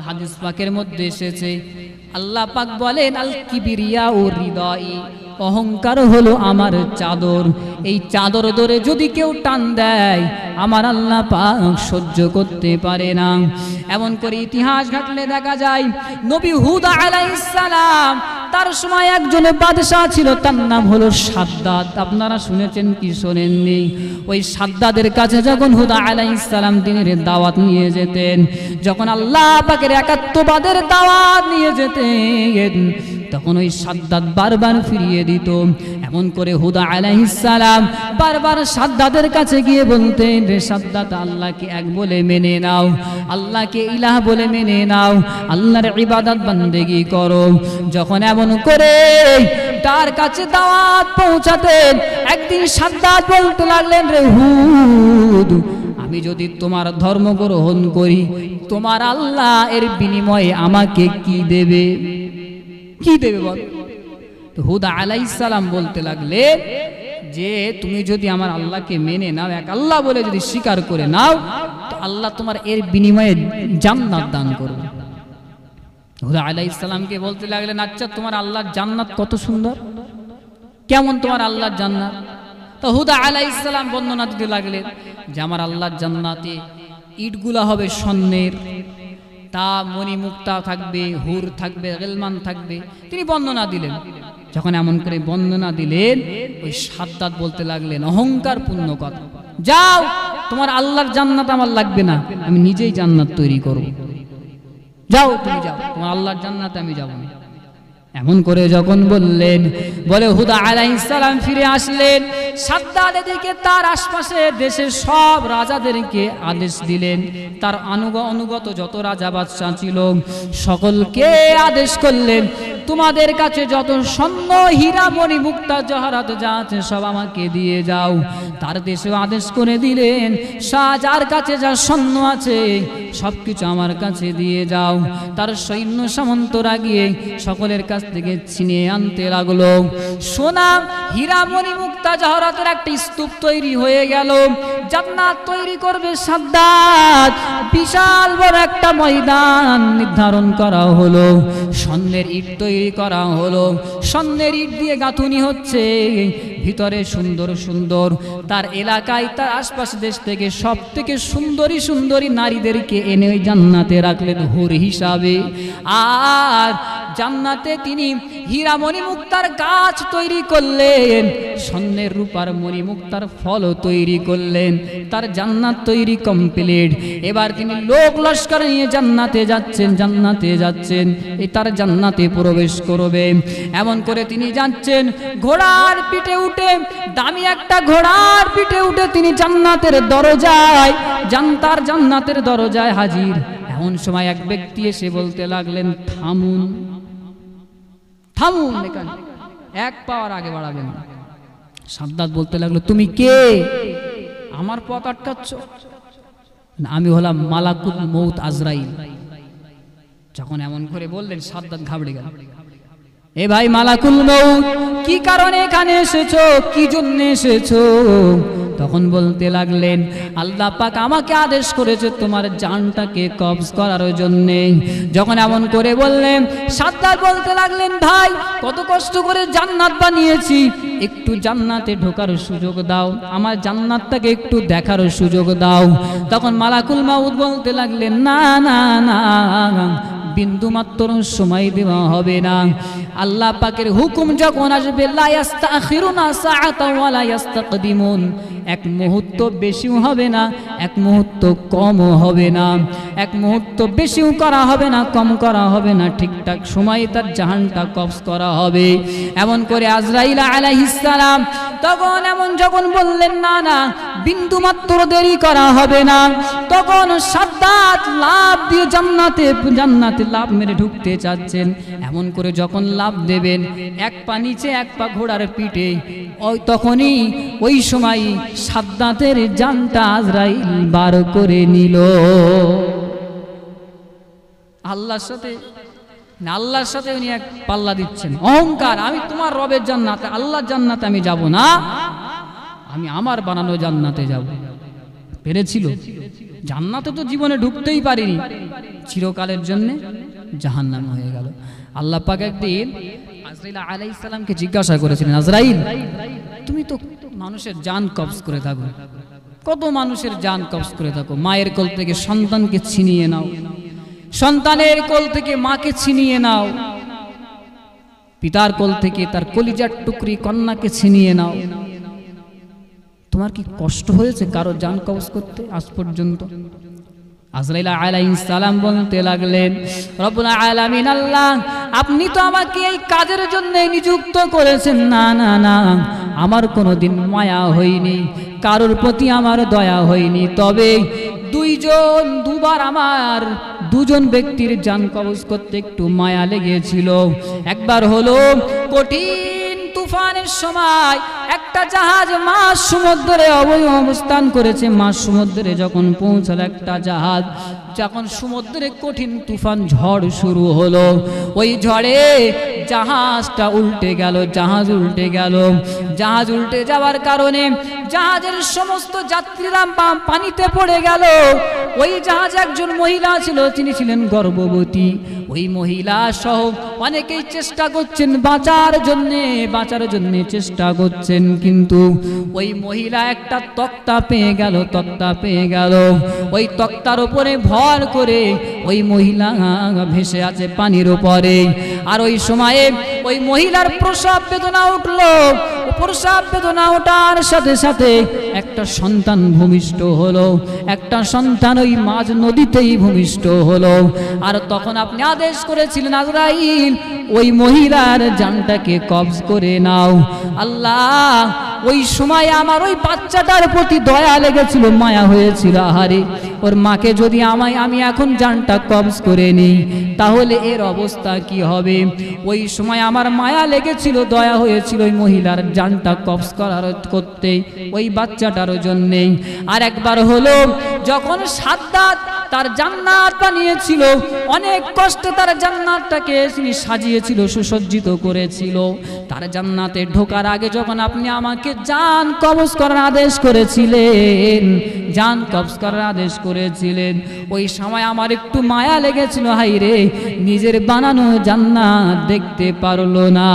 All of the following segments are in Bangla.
হাদিস পাকের মধ্যে এসেছে, আল্লাহ পাক বলেন আল কিবরিয়া ও হৃদয়, অহংকার হলো আমার চাদর, এই চাদর ধরে যদি কেউ টান দেয় আমার আল্লাহ পাক সহ্য করতে পারে না। এমন করে ইতিহাস ঘাটলে দেখা যায় নবী হুদ আলাইহিস সালাম, তার সময় একজন বাদশা ছিল, তার নাম হলো সাদ্দাদ। আপনারা শুনেছেন কি শোনেননি? ওই সাদ্দাদের কাছে যখন হুদ আলাইহিস সালাম দিনের দাওয়াত নিয়ে যেতেন, যখন আল্লাহ পাকের একাত্মবাদের দাওয়াত নিয়ে যেতেন, তখন ওই সাদ্দাদ বারবার ফিরিয়ে দিত। এমন করে হুদ আলাইহিস সালাম বারবার সাদ্দাদের কাছে গিয়ে বলতেন, রে সাদ্দাদ, আল্লাহকে এক বলে মেনে নাও, আল্লাহকে ইলাহ বলে মেনে নাও, আল্লাহর ইবাদত বান্দেগি করো। যখন এমন করে তার কাছে দাওয়াত পৌঁছাতেন, একদিন সাদ্দাদ বলতে লাগলেন, রে হুদ, আমি যদি তোমার ধর্ম গ্রহণ করি, তোমার আল্লাহ এর বিনিময়ে আমাকে কি দেবে? কি দেবে বল? তো হুদ আলাইহিস সালাম বলতে লাগলে যে তুমি যদি আমার আল্লাহকে মেনে নাও, এক আল্লাহ বলে যদি স্বীকার করে নাও, তো আল্লাহ তোমার এর বিনিময়ে জান্নাত দান করবে। হুদ আলাইহিস সালামকে বলতে লাগলেন, আচ্ছা তোমার আল্লাহর জান্নাত কত সুন্দর, কেমন তোমার আল্লাহর জান্নাত? তো হুদ আলাইহিস সালাম বর্ণনা দিতে লাগলেন যে আমার আল্লাহর জান্নাতে ইটগুলা হবে স্বর্ণের, তা মণিমুক্তা থাকবে, হুর থাকবে, গিলমান থাকবে। তিনি বর্ণনা দিলেন। যখন এমন করে বর্ণনা দিলেন, ওই সাদ্দাদ বলতে লাগলেন অহংকার পূর্ণ কথা, যাও, তোমার আল্লাহর জান্নাত আমার লাগবে না, আমি নিজেই জান্নাত তৈরি করব। যাও, তুমি যাও, তোমার আল্লাহর জান্নাতে আমি যাব না। এমন করে যখন বললেন, বলে হুদ আলাইহিস সালাম ফিরে আসলেন। সাদ্দাদ এদিকে তার আশপাশে দেশের সব রাজাদেরকে আদেশ দিলেন, তার অনুগত যত রাজা বাদশা ছিল সকলকে আদেশ করলেন, তোমাদের কাছে যত স্বর্ণ, হীরা, মণি, মুক্তা, জহরাত যা আছে সব আমাকে দিয়ে যাও। তার দেশেও আদেশ করে দিলেন, যার কাছে যা স্বর্ণ আছে সবকিছু আমার কাছে দিয়ে যাও। তার সৈন্য সামন্তরা গিয়ে সকলের কাছ থেকে ছিনিয়ে আনতে লাগলো। সোনা, হীরা, মণি, মুক্তা, জহরাতের একটা স্তূপ তৈরি হয়ে গেল। জান্নাত তৈরি করবে সাদ্দাদ, বিশাল বড় একটা ময়দান নির্ধারণ করা হলো। স্বর্ণের ইট তৈরি করা হলো, স্বর্ণের ইট দিয়ে গাঁথুনি হচ্ছে, ভিতরে সুন্দর সুন্দর তার এলাকায়, তার আশপাশ দেশ থেকে সব থেকে সুন্দরী সুন্দরী নারীদেরকে এনে ওই জান্নাতে রাখলেন হুর হিসাবে। আর জান্নাতে তিনি হীরা মণিমুক্তার গাছ তৈরি করলেন, স্বর্ণের রূপার মণিমুক্তার ফল তৈরি করলেন। তার জান্নাত তৈরি কমপ্লিট। এবার তিনি লোক লস্কর নিয়ে জান্নাতে যাচ্ছেন, জান্নাতে যাচ্ছেন, এই তার জান্নাতে প্রবেশ করবে। এমন করে তিনি যাচ্ছেন ঘোড়ার পিঠে উঠে, দামি একটা ঘোড়ার পিঠে উঠে তিনি জান্নাতের দরজায়, তার জান্নাতের দরজায় হাজির। এমন সময় এক ব্যক্তি এসে বলতে লাগলেন, থামুন, থামুন, এখানে এক পাওয়ার আগে বাড়াবেন না। সাদ্দাদ বলতে লাগলো, তুমি কে? আমার পথ আটকাচ্ছ? আমি হলাম মালাকুল মউত আজরাইল। যখন এমন করে বললেন, সাদ্দাদ ঘাবড়ে গেল। এ ভাই মালাকুল মউত, কি কারণে এখানে এসেছো, কি জন্য এসেছো? তখন বলতে লাগলেন, আল্লাহ পাক আমাকে আদেশ করেছে তোমার জানটাকে কবজ করার জন্য। যখন এমন করে বললেন, সাদ্দাদ বলতে লাগলেন, ভাই কত কষ্ট করে জান্নাত বানিয়েছি, একটু জান্নাতে ঢোকার সুযোগ দাও, আমার জান্নাতটাকে একটু দেখার সুযোগ দাও। তখন মালাকুল মউত বলতে লাগলেন, না না না, বিন্দু মাত্র সময় দেওয়া হবে না। আল্লাহ পাকের হুকুম যখন আসবে, লা ইস্তাখিরুনা সাআতাও ওয়া লা ইস্তাকদিমুন, এক মুহূর্ত বেশিও হবে না, এক মুহূর্ত কমও হবে না, এক মুহূর্ত বেশিও করা হবে না, কম করা হবে না, ঠিকঠাক সময়ে তার জাহানটা কবজ করা হবে। এমন করে আজরাইল আলাইহিস সালাম তখন এমন যখন বললেন, না না, বিন্দু মাত্র দেরি করা হবে না, তখন সাদ্দাদ লাফ দিয়ে জান্নাতে লাফ মেরে ঢুকতে চাচ্ছেন। এমন করে যখন লাফ দেবেন, এক পা নিচে এক পা ঘোড়ার পিঠে, তখনই ওই সময় সাদ্দাতের জানটা আজরাইল বার করে নিল। আল্লাহর সাথে উনি এক পাল্লা দিচ্ছেন, অহংকার, আমি তোমার রবের জান্নাতে, আল্লাহর জান্নাতে আমি যাব না, আমি আমার বানানো জান্নাতে যাব। পেরেছিল? জান্নাতে তো জীবনে ঢুকতেই পারিনি, চিরকালের জন্য জাহান্নাম হয়ে গেল। আল্লাহ পাক একদিন আজরাইল আলাইহিস সালামকে জিজ্ঞাসা করেছিলেন, আজরাইল তুমি তো মানুষের জান কবজ করে থাকো, কত মানুষের জান কবজ করে থাকো, মায়ের কোল থেকে সন্তানকে ছিনিয়ে নাও, সন্তানের কোল থেকে মাকে ছিনিয়ে নাও, পিতার কোল থেকে তার কলিজার টুকরি কন্যাকে ছিনিয়ে নাও, তোমার কি কষ্ট হয়েছে কারো জান কবজ করতে আজ পর্যন্ত? আজরাইল আলাইহিস সালাম বলতে লাগলেন, রব্বুল আলামিন আল্লাহ, আপনি তো আমাকে এই কাজের জন্য নিযুক্ত করেছেন, না না না, আমার কোনোদিন মায়া হয়নি, কারোর প্রতি আমার দয়া হয়নি, তবে দুবার আমার দুজন ব্যক্তির জান কবজ করতে একটু মায়া লেগেছিল। একবার হলো কঠিন তুফানের সময় একটা জাহাজ মাঝ সমুদ্রে অবস্থান করেছে, মাঝ সমুদ্রে যখন পৌঁছাল একটা জাহাজ, যখন সমুদ্রে কঠিন তুফান ঝড় শুরু হলো, ওই ঝড়ে জাহাজটা উল্টে গেল, জাহাজ উল্টে গেল। জাহাজ উল্টে যাওয়ার কারণে জাহাজের সমস্ত যাত্রীরা পানিতে পড়ে গেল। ওই জাহাজে একজন মহিলা ছিল, তিনি ছিলেন গর্ভবতী। ওই মহিলা সহ অনেকেই চেষ্টা করছেন বাঁচার জন্য চেষ্টা করছেন, কিন্তু ওই মহিলা একটা তক্তা পেয়ে গেল, ওই তক্তার উপরে ভর করে ওই মহিলা ভেসে আছে পানির উপরে। আর ওই সময়ে ওই মহিলার প্রসব বেদনা উঠলো, প্রসব বেদনা ওঠার সাথে সাথে একটা সন্তান ভূমিষ্ঠ হলো, একটা সন্তান ওই মাঝ নদীতেই ভূমিষ্ঠ হলো। আর তখন আপনি আদেশ করেছিলেন, আজরাইল ওই মহিলার জানটাকে কবজ করে নাও। আল্লাহ, ওই সময় আমার ওই বাচ্চাটার প্রতি দয়া লেগেছিল, মায়া হয়েছিল, আহারে ওর মাকে যদি আমি এখন জানটা কবজ করে নিই তাহলে এর অবস্থা কি হবে। ওই সময় আমার মায়া লেগেছিল, দয়া হয়েছিল ওই মহিলার জানটা কবজ করতে ওই বাচ্চাটার জন্যে। আর একবার হলো যখন সাদ্দাত তার জান্নাত বানিয়েছিল, অনেক কষ্টে তার জান্নাতটাকে তিনি সাজিয়েছিল, সুসজ্জিত করেছিল। তার জান্নাতে ঢোকার আগে যখন আপনি আমাকে জান কবজ করার আদেশ করেছিলেন, ওই সময় আমার একটু মায়া লেগেছিল, হাইরে নিজের বানানো জান্নাত দেখতে পারলো না।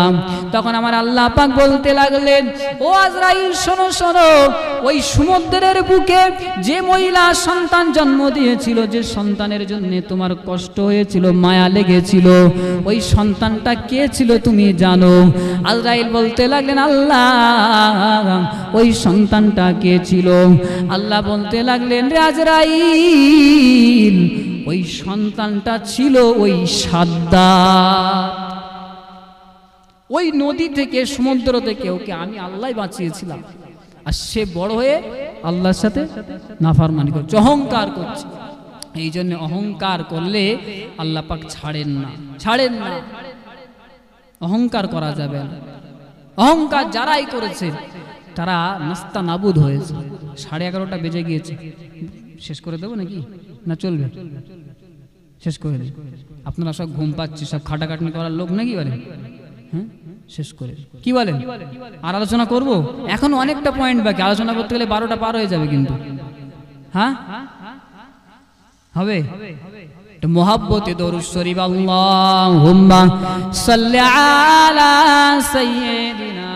তখন আমার আল্লাহ পাক বলতে লাগলেন, ও আজরাইল শোনো শোনো, ওই সমুদ্রের বুকে যে মহিলা সন্তান জন্ম দিয়েছিল, যে সন্তানের জন্য তোমার কষ্ট হয়েছিল, মায়া লেগেছিল, ওই সন্তানটা কে ছিল তুমি জানো? আজরাইল বলতে লাগলেন, আল্লাহ ওই সন্তানটা কে ছিল? আল্লাহ বলতে লাগলেন, রে আজরাইল ওই সন্তানটা ছিল ওই সাদ্দাত। ওই নদী থেকে, সমুদ্র থেকে ওকে আমি আল্লাহ বাঁচিয়েছিলাম, আর সে বড় হয়ে আল্লাহর সাথে নাফরমানি করছে, অহংকার করছে। এই জন্য অহংকার করলে আল্লাহ পাক ছাড়েন না। অহংকার করা যাবে না। অহংকার যারাই করেছে তারা নাস্তা নাবুদ হয়েছে। 11:30 বেজে গিয়েছে, শেষ করে দেবো নাকি না চলবে? শেষ করে দিই। আপনারা সব ঘুম পাচ্ছে, সব খাটাখাটনি করার লোক নাকি বলেন? হ্যাঁ, শেষ করে কি বলেন? আর আলোচনা করব? এখন অনেকটা পয়েন্ট বাকি, আলোচনা করতে গেলে 12টা পার হয়ে যাবে কিন্তু। হ্যাঁ হবে। মোহাব্বতে দরুদ শরীফ, আল্লাহুম্মা সাল্লি আলা সাইয়্যিদিনা।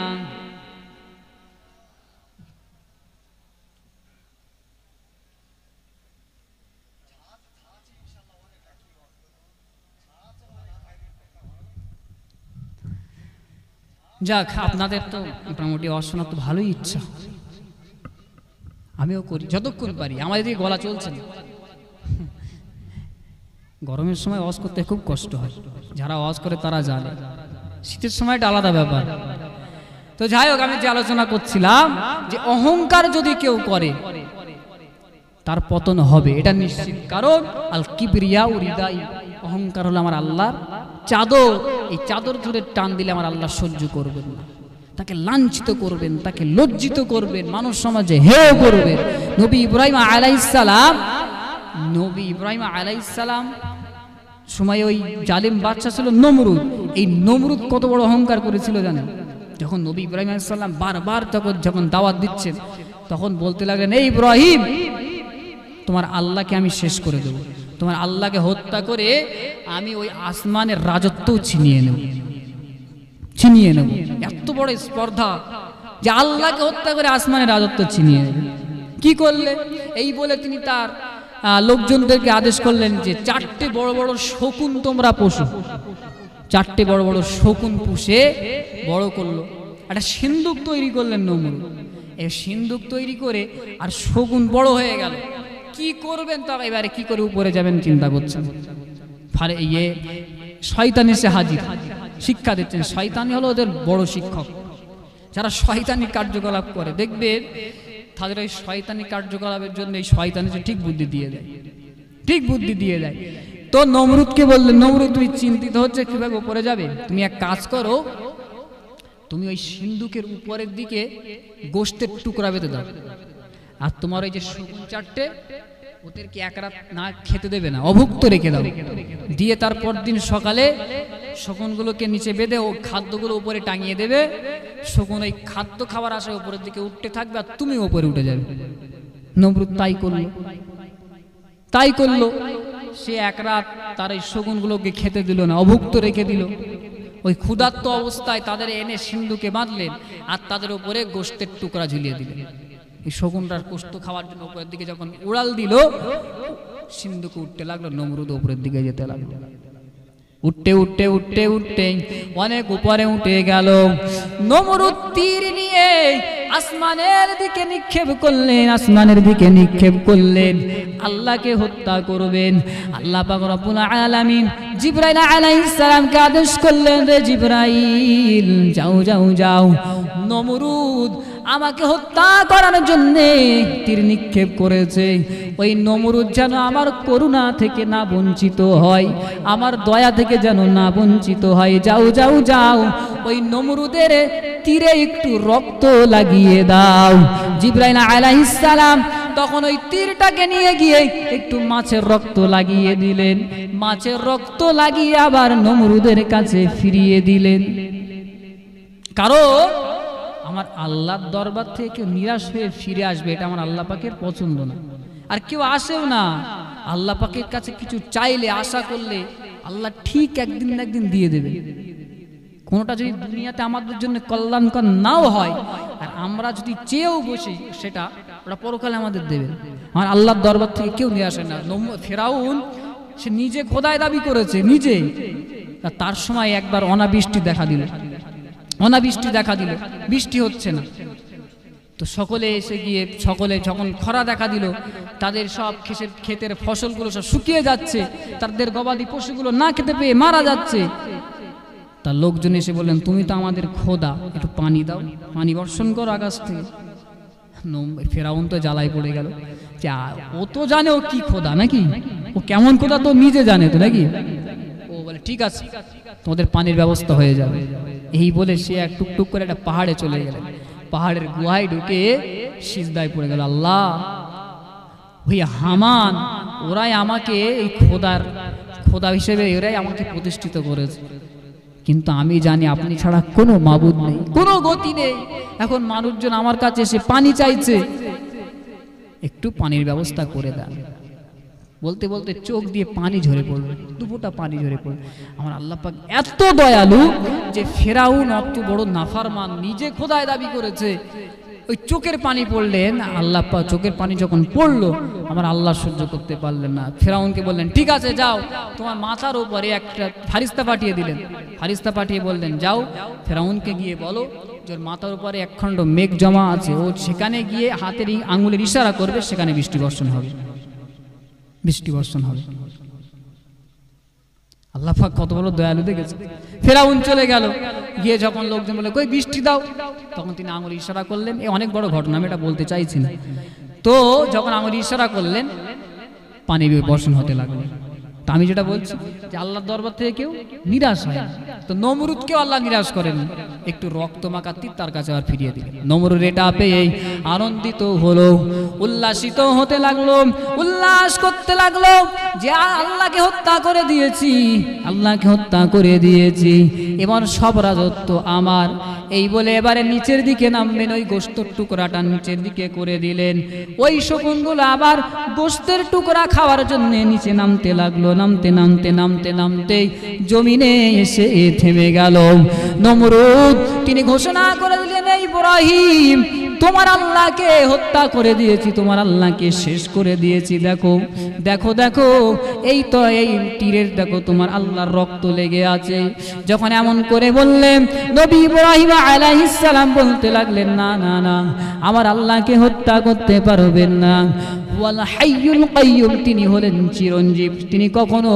যাক, আপনাদের তো মোটামুটি অশোনা তো ভালোই ইচ্ছা, আমিও করি যতক্ষণ পারি। আমাদের দিকে গলা চলছে না। গরমের সময় ওয়াজ করতে খুব কষ্ট হয়, যারা ওয়াজ করে তারা জানে। শীতের সময়টা আলাদা ব্যাপার। তো যাই হোক, আমি যে আলোচনা করছিলাম যে অহংকার যদি কেউ করে তার পতন হবে, এটা নিশ্চিত। কারণ আল কিবরিয়া উরিদাই, অহংকার হলো আমার আল্লাহর চাদর। এই চাদর ধরে টান দিলে আমার আল্লাহ সহ্য করবেন না, তাকে লাঞ্ছিত করবেন, তাকে লজ্জিত করবেন, মানুষ সমাজে হেয় করবেন। নবী ইব্রাহিম আলাইহিস সালাম সময় ওই জালিম বাদশা ছিল নমরুদ। এই নমরুদ কত বড় অহংকার করেছিল জানেন? যখন নবী ইব্রাহিম আলাইহিস সালাম বারবার যখন দাওয়াত দিচ্ছেন, তখন বলতে লাগলেন, এই ইব্রাহিম তোমার আল্লাহকে আমি শেষ করে দেব, তোমার আল্লাহকে হত্যা করে আমি ওই আসমানের রাজত্বও ছিনিয়ে নেব। এত বড় স্পর্ধা যে আল্লাহকে হত্যা করে আসমানের রাজত্ব ছিনিয়ে নেবে। কি করলে? এই বলে তিনি তার লোকজনদেরকে আদেশ করলেন যে 4টে বড় বড় শকুন তোমরা পশু, 4টে বড় বড় শকুন পুষে বড় করলো। একটা সিন্দুক তৈরি করলেন নমরুদ। এই সিন্দুক তৈরি করে আর শকুন বড় হয়ে গেল। কি করবেন তা এবারে কি করে উপরে যাবেন চিন্তা করছেন। শয়তান এসে হাজির, শিক্ষা দিচ্ছেন। শয়তানি হলো ওদের বড় শিক্ষক। যারা শয়তানি কার্যকলাপ করে দেখবে তাদের ওই শয়তানি কার্যকলাপের জন্য এই শয়তান এসে ঠিক বুদ্ধি দিয়ে দেয়। তো নমরুদকে বললেন, নমরুদ তুমি চিন্তিত হচ্ছে কিভাবে উপরে যাবে, তুমি এক কাজ করো, তুমি ওই সিন্ধুকের উপরের দিকে গোশতের টুকরা বেঁধে দাও, আর তোমার ওই যে শকুন 4টে ওদেরকে এক রাত না খেতে দেবে না, অভুক্ত রেখে দাও। দিয়ে তারপর দিন সকালে শকুনগুলোকে নিচে বেঁধে ও খাদ্যগুলো উপরে টাঙিয়ে দেবে। শকুন ওই খাদ্য খাবার আশায় উপরের দিকে উঠতে থাকবে আর তুমি উপরে উঠে যাবে। নমরুদ তাই করলো। সে এক রাত তার এই শকুনগুলোকে খেতে দিল না, অভুক্ত রেখে দিল। ওই ক্ষুধার্ত অবস্থায় তাদের এনে সিন্ধুকে বাঁধলেন আর তাদের উপরে গোশতের টুকরা ঝুলিয়ে দিলেন। এই শকুনটার গোশত খাওয়ার জন্য উপরের দিকে যখন উড়াল দিল, সিন্ধুকে উঠতে লাগলো, নমরুদ উপরের দিকে যেতে লাগলো। উঠতে অনেক উপরে উঠে গেল। নমরুদ তীর নিয়ে আসমানের দিকে নিক্ষেপ করলেন, আল্লাহকে হত্যা করবেন। আল্লাহ পাক রব্বুল আলামিন জিবরাইল আলাইহিস সালামকে আদেশ করলেন, রে জিবরাইল যাও, নমরুদ আমাকে হত্যা করার জন্য তীর নিক্ষেপ করেছে। ওই নমরুদ যেন আমার করুণা থেকে না বঞ্চিত হয়, আমার দয়া থেকে যেন না বঞ্চিত হয়। যাও, ওই নমরুদের তীরে একটু রক্ত লাগিয়ে দাও। জিবরাইল আলাইহিস সালাম তখন ওই তীরটাকে নিয়ে গিয়ে একটু মাছের রক্ত লাগিয়ে দিলেন। মাছের রক্ত লাগিয়ে আবার নমরুদের কাছে ফিরিয়ে দিলেন। কারণ আমার আল্লাহর দরবার থেকে কেউ নিরাশ হয়ে ফিরে আসবে এটা আমার আল্লাহ পাকের পছন্দ না। আর কেউ আসেও না। আল্লাহ পাকের কাছে কিছু চাইলে, আশা করলে আল্লাহ ঠিক একদিন না একদিন দিয়ে দেবে। কোনোটা যদি দুনিয়াতে আমাদের জন্য কল্যাণকর নাও হয় আর আমরা যদি চেয়েও বসি, সেটা ওটা পরকালে আমাদের দেবে। আমার আল্লাহর দরবার থেকে কেউ নিয়ে আসে না। ফেরাউন সে নিজে খোদায় দাবি করেছে নিজে, তার সময় একবার অনাবৃষ্টি দেখা দিল, বৃষ্টি হচ্ছে না। তো সকলে এসে গিয়ে যখন খরা দেখা দিল, তাদের সব ক্ষেতের ফসলগুলো সব শুকিয়ে যাচ্ছে, তাদের গবাদি পশুগুলো না খেতে পেয়ে মারা যাচ্ছে। তার লোকজন এসে বললেন, তুমি তো আমাদের খোদা, একটু পানি দাও, পানি বর্ষণ করো আকাশ থেকে। ফেরাউন তো জ্বালায় পড়ে গেল যে ও তো জানে ও কি খোদা নাকি, ও কেমন খোদা তো নিজে জানে তো নাকি। ও বলে ঠিক আছে, তোমাদের পানির ব্যবস্থা হয়ে যাবে। এই বলে সে এক টুকটুক করে একটা পাহাড়ে চলে গেলেন। পাহাড়ের গুহায় ঢুকে সিজদায় পড়ে গেল। আল্লাহ, ওই হামান ওরাই আমাকে এই খোদা হিসেবে ওরাই আমাকে প্রতিষ্ঠিত করেছে, কিন্তু আমি জানি আপনি ছাড়া কোনো মাবুদ নেই, কোনো গতি নেই। এখন মানুষজন আমার কাছে এসে পানি চাইছে, একটু পানির ব্যবস্থা করে দেন। বলতে বলতে চোখ দিয়ে পানি ঝরে পড়ল, দুপুরটা পানি ঝরে পড়ল। আমার আল্লাহ পাক এত দয়ালু যে ফেরাউন অত বড় নাফরমান, নিজে খোদায় দাবি করেছে, ওই চোখের পানি পড়লেন। আল্লাহ পাক চোখের পানি যখন পড়লো, আমার আল্লাহ সহ্য করতে পারলেন না। ফেরাউনকে বললেন, ঠিক আছে যাও, তোমার মাথার উপরে একটা ফারিস্তা পাঠিয়ে দিলেন। ফারিস্তা পাঠিয়ে বললেন, যাও ফেরাউনকে গিয়ে বলো যে ওর মাথার উপরে একখণ্ড মেঘ জমা আছে, ও সেখানে গিয়ে হাতের আঙুলের ইশারা করবে, সেখানে বৃষ্টি বর্ষণ হবে। আল্লাহ পাক কত বড় দয়ালু দেখেছে। ফেরাউন চলে গেল, গিয়ে যখন লোকজন বলে কই বৃষ্টি দাও, তখন তিনি আঙুল ইশারা করলেন। এই অনেক বড় ঘটনা, আমি এটা বলতে চাইছি না। তো যখন আঙুল ইশারা করলেন, পানি বর্ষণ হতে লাগলো। তা আমি যেটা বলছি যে আল্লাহর দরবার থেকে কেউ নিরাশ হয় না। তো নমরুদকেও আল্লাহ নিরাশ করেন, একটু রক্ত মাখা তীর তার কাছে আর ফিরিয়ে দিলেন। নমরুদ এটা পেয়ে আনন্দিত হলো, উল্লাসিত হতে লাগলো, উল্লাস করতে লাগলো যে আল্লাহকে হত্যা করে দিয়েছি, এবার সব রাজত্ব আমার। এই বলে এবারে নিচের দিকে নামবেন, ওই গোশতের টুকরাটা নিচের দিকে করে দিলেন। ওই শকুনগুলো আবার গোশতের টুকরা খাওয়ার জন্য নিচে নামতে লাগলো। নামতে নামতে নামতে নামতে জমিনে এসে থেমে গেল। নমরুদ তিনি ঘোষণা করে দিলেন, এই ইব্রাহিম, তোমার আল্লাহকে হত্যা করে দিয়েছি, তোমার আল্লাহকে শেষ করে দিয়েছি। দেখো দেখো দেখো, এই তো এই তীরের দেখো তোমার আল্লাহর রক্ত লেগে আছে। যখন এমন করে বললেন, নবী ইব্রাহিম আলাইহিস সালাম বলতে লাগলেন, না না না, আমার আল্লাহকে হত্যা করতে পারবেন না। ওয়াল হাইয়ুল কাইয়ুম, তিনি হলেন চিরঞ্জীব, তিনি কখনো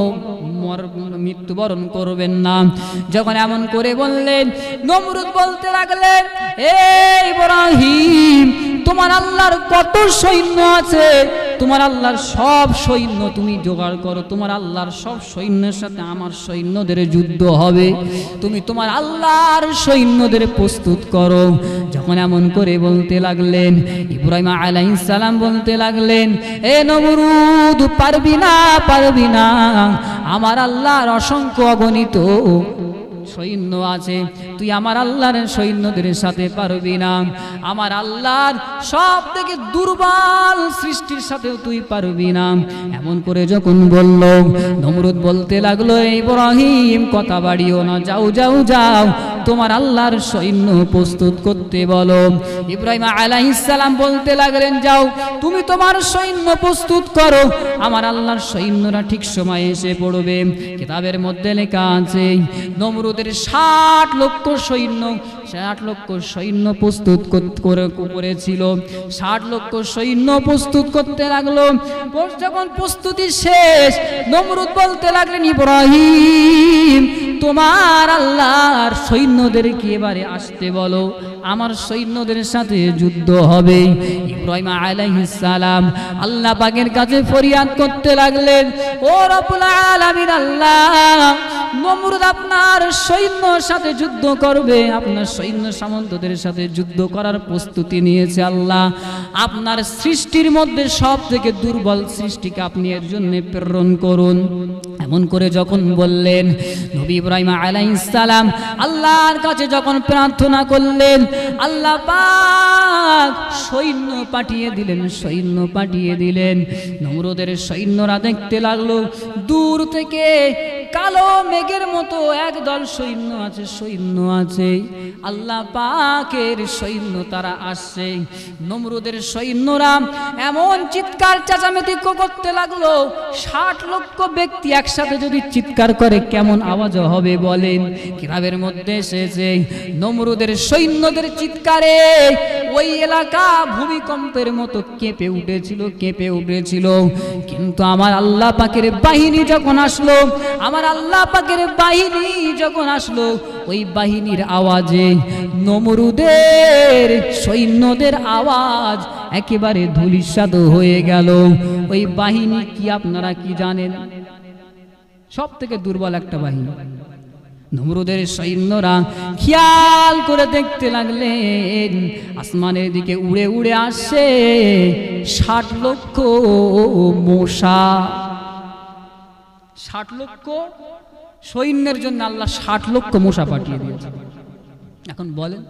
মৃত্যুবরণ করবেন না। যখন এমন করে বললেন, নমরুদ বলতে লাগলেন, এই ইব্রাহিম, তোমার আল্লাহর কত সৈন্য আছে, তোমার আল্লাহর সব সৈন্য তুমি জোগাড় করো, তোমার আল্লাহর সব সৈন্যের সাথে আমার সৈন্যদের যুদ্ধ হবে, তুমি তোমার আল্লাহর সৈন্যদের প্রস্তুত করো। যখন এমন করে বলতে লাগলেন, ইব্রাহিম আলাইহিস সালাম বলতে লাগলেন, এ নমরুদ, পারবি না, পারবি না, আমার আল্লাহর অসংখ্য অগণিত সৈন্য আছে, তুই আমার আল্লাহর সৈন্যদের সাথে পারবি না, আমার আল্লাহর সব থেকে দুর্বল সৃষ্টির সাথেও তুই পারবি না। এমন করে যখন বলল, নমরুদ বলতে লাগলো, ইব্রাহিম, কথা বাড়িও না, যাও যাও যাও, তোমার আল্লাহর সৈন্য প্রস্তুত করতে বলো। ইব্রাহিম আলাইহিস সালাম বলতে লাগলেন, যাও, তুমি তোমার সৈন্য প্রস্তুত করো, আমার আল্লাহর সৈন্যরা ঠিক সময়ে এসে পড়বে। কিতাবের মধ্যে লেখা আছে, নমরুদের 60 লক্ষ সৈন্য, 60 লক্ষ সৈন্য প্রস্তুত করেছিল। 60 লক্ষ সৈন্য প্রস্তুত করতে লাগলো। যখন প্রস্তুতি শেষ, নমরুদ বলতে লাগলেন, ইব্রাহিম, তোমার আল্লাহর সৈন্যদেরকে এবারে আসতে বলো, আমার সৈন্যদের সাথে যুদ্ধ হবে। ইব্রাহিম আলাইহিস সালাম আল্লাহ পাকের কাছে ফরিয়াদ করতে লাগলেন, ও রব্বুল আলামিন, আল্লাহ, নমরুদ আপনার সৈন্যর সাথে যুদ্ধ করবে, আপনার সৈন্য সামন্তদের সাথে যুদ্ধ করার প্রস্তুতি নিয়েছে। আল্লাহ, আপনার সৃষ্টির মধ্যে সব থেকে দুর্বল সৃষ্টিকে আপনি এর জন্য প্রেরণ করুন। এমন করে যখন বললেন, নবী ইব্রাহিম আলাইহিস সালাম আল্লাহর কাছে যখন প্রার্থনা করলেন, আল্লাহ পাক সৈন্য পাঠিয়ে দিলেন, সৈন্য পাঠিয়ে দিলেন। নমরুদের সৈন্যরা দেখতে লাগলো, দূর থেকে কালো মেঘের মতো একদল সৈন্য আছে, সৈন্য আছে, আল্লাহ পাকের সৈন্য, তারা আসছে। নমরুদের সৈন্যরা এমন চিৎকার চেঁচামেচি করতে লাগলো, 60 লক্ষ ব্যক্তি একসাথে যদি চিৎকার করে কেমন আওয়াজ হবে বলেন। কিতাবের মধ্যে এসেছে, নমরুদের সৈন্যদের চিৎকারে ওই এলাকা ভূমিকম্পের মতো কেঁপে উঠেছিল, কেঁপে উঠেছিল। কিন্তু আমার আল্লাহ পাকের বাহিনী যখন আসলো, আমার আল্লাহ পাকের বাহিনী যখন আসলো, ওই বাহিনীর আওয়াজে নমরুদের সৈন্যদের আওয়াজ একেবারে ধূলিসাৎ হয়ে গেল। ওই বাহিনী কি আপনারা কি জানেন? সব থেকে দুর্বল একটা বাহিনী। নমরুদের সৈন্যরা খেয়াল করে দেখতে লাগলেন, আসমানের দিকে উড়ে উড়ে আসছে 60 লক্ষ মশা। 60 লক্ষ সৈন্যের জন্য আল্লাহ 60 লক্ষ মশা পাঠিয়ে দিয়েছে। এখন বলেন,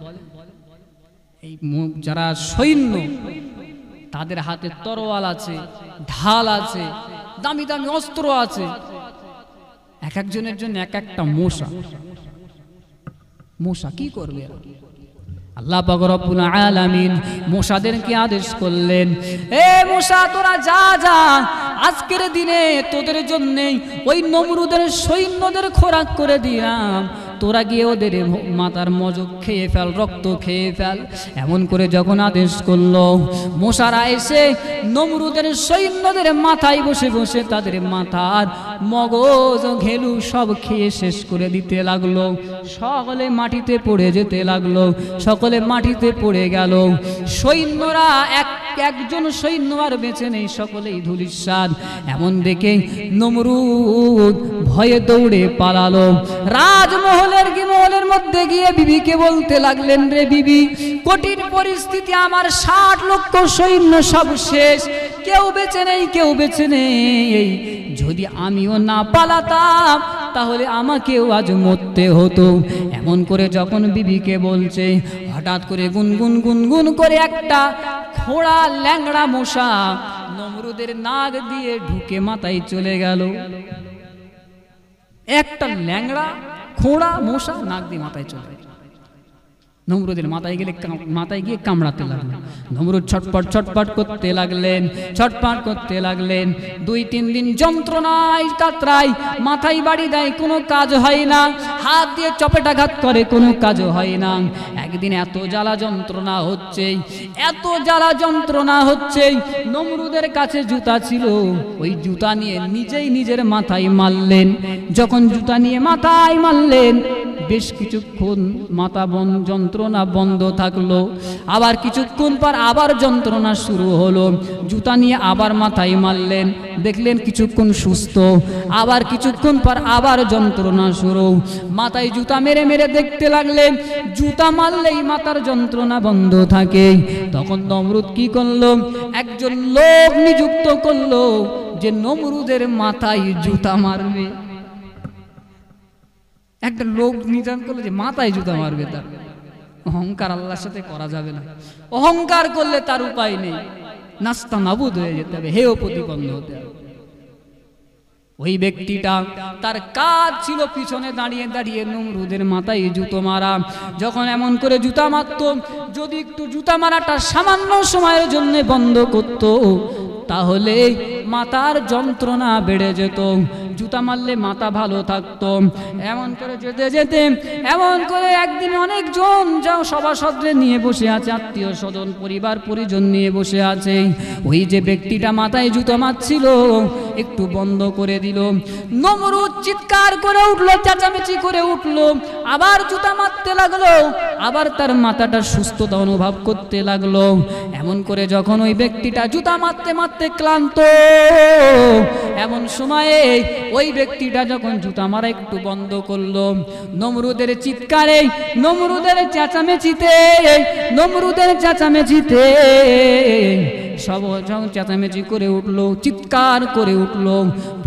এই যারা সৈন্য, তাদের হাতে তরোয়াল আছে, ঢাল আছে, দামি দামি অস্ত্র আছে, এক একজনের জন্য এক একটা মশা। মশা কি করবে? আল্লাহ পাক রব্বুল আলামিন মশাদেরকে আদেশ করলেন, এ মশা, তোরা যা যা, আজকের দিনে তোদের জন্য ওই নমরুদের সৈন্যদের খোরাক করে দিলাম, তোরা গিয়ে ওদের মাথার মজক খেয়ে ফেল, রক্ত খেয়ে ফেল। এমন করে যখন আদেশ করলো, মশারা এসে নমরুদের সৈন্যদের মাথায় বসে বসে তাদের মাথার মগজ ঘেলু সব খেয়ে শেষ করে দিতে লাগলো। সকলে মাটিতে পড়ে যেতে লাগলো, সকলে মাটিতে পড়ে গেল। সৈন্যরা একজন সৈন্য আর বেঁচে নেই, সকলেই ধূলিসাৎ। এমন দেখে নমরুদ ভয়ে দৌড়ে পালালো। রাজমহলের মধ্যে গিয়ে বিবিকে বলতে লাগলেন, রে বিবি, কঠিন পরিস্থিতি, আমার 60 লক্ষ সৈন্য সব শেষ, কেউ বেঁচে নেই, কেউ বেঁচে নেই। যদি আমিও না পালাতাম তাহলে আমাকেও আজ মরতে হতো। এমন করে যখন বিবিকে বলছে, হঠাৎ করে গুনগুন গুনগুন করে একটা খোড়া ল্যাংড়া মশা নমরুদের নাক দিয়ে ঢুকে মাথায় চলে গেল। একটা ল্যাংড়া খোড়া মশা নাক দিয়ে মাথায় চলে গেল। নমরুদের মাথায় গিয়ে কামড়াতে লাগলেন। নমরুদ ছটপট ছটপট করতে লাগলেন, ছটপট করতে লাগলেন। 2-3 দিন যন্ত্রণায় কাতরায়, মাথায় বাড়ি দেয়, কোনো কাজ হয় না। হাত দিয়ে চপেটাঘাত করে, কোনো কাজও হয় না। একদিন এত জ্বালা যন্ত্রণা হচ্ছে, এত জ্বালা যন্ত্রণা হচ্ছে, নমরুদের কাছে জুতা ছিল, ওই জুতা নিয়ে নিজেই নিজের মাথায় মারলেন। যখন জুতা নিয়ে মাথায় মারলেন, বেশ কিছুক্ষণ মাথা যন্ত্রণা বন্ধ থাকলো। আবার কিছুক্ষণ পর আবার যন্ত্রণা শুরু হলো। জুতা নিয়ে আবার মাথায় মারলেন, দেখলেন কিছুক্ষণ সুস্থ। আবার কিছুক্ষণ পর আবার যন্ত্রণা শুরু। মাথায় জুতা মেরে মেরে দেখতে লাগলেন, জুতা মারলেই মাথার যন্ত্রণা বন্ধ থাকে। তখন নমরুদ কি করলো, একজন লোক নিযুক্ত করলো যে নমরুদের মাথায় জুতা মারবে। একটা লোক নির্ধারণ করলো যে মাথায় জুতা মারবে। তার অহংকার আল্লাহর সাথে করা যাবে না। অহংকার করলে তার উপায় নেই, নাস্তা নাবুদ হয়ে যেতে হবে, হেয় প্রতিপন্ন হতে হবে। ওই ব্যক্তিটা তার কাজ ছিল পিছনে দাঁড়িয়ে দাঁড়িয়ে নমরুদের মাথায় জুতো মারা। যখন এমন করে জুতা মারত, যদি একটু জুতা মারাটা সামান্য সময়ের জন্য বন্ধ করত, তাহলে মাথার যন্ত্রণা বেড়ে যেত। জুতা মারলে মাথা ভালো থাকতো। এমন করে যেতে যেতে এমন করে একদিন অনেকজন যাও সভাসদরে নিয়ে বসে আছে, আত্মীয় স্বজন পরিবার পরিজন নিয়ে বসে আছে। ওই যে ব্যক্তিটা মাথায় জুতো মারছিল একটু বন্ধ করে দিল। নমরুদ চিৎকার করে উঠলো, চেঁচামেচি করে উঠলো, আবার জুতা মারতে লাগলো, আবার তার মাথাটা সুস্থতা অনুভব করতে লাগলো। এমন করে যখন ওই ব্যক্তিটা জুতা মারতে মারতে ক্লান্ত, এমন সময়ে ওই ব্যক্তিটা যখন জুতা মারা একটু বন্ধ করলো, নমরুদের চিৎকারে, নমরুদের চেঁচামেচিতে সব চেঁচামেচি করে উঠলো, চিৎকার করে উঠলো।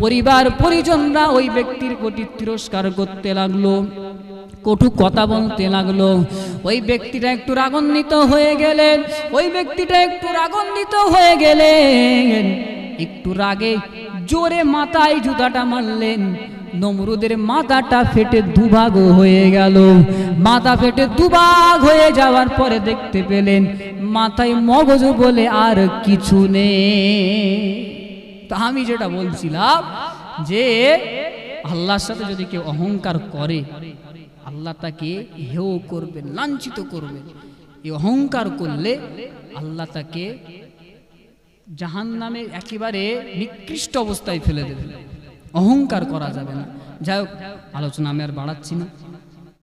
পরিবার পরিজনরা ওই ব্যক্তির প্রতি তিরস্কার করতে লাগলো, কটু কথা বলতে লাগলো। ওই ব্যক্তিটা একটু রাগান্বিত হয়ে গেলেন, একটু রাগে জোরে মাথায় জুতাটা মারলেন। নমরুদের মাথাটা ফেটে দুভাগ হয়ে গেল। মাথা ফেটে দুভাগ হয়ে যাওয়ার পরে দেখতে পেলেন মাথায় মগজ বলে আর কিছু নেই। তা আমি যেটা বলছিলাম যে আল্লাহর সাথে যদি কেউ অহংকার করে, আল্লাহ তাকে হেয় করবেন, লাঞ্ছিত করবেন। এই অহংকার করলে আল্লাহ তাকে জাহান্নামে একেবারে নিকৃষ্ট অবস্থায় ফেলে দেবে। অহংকার করা যাবে না। যাই হোক, আলোচনা আমি আর বাড়াচ্ছি না।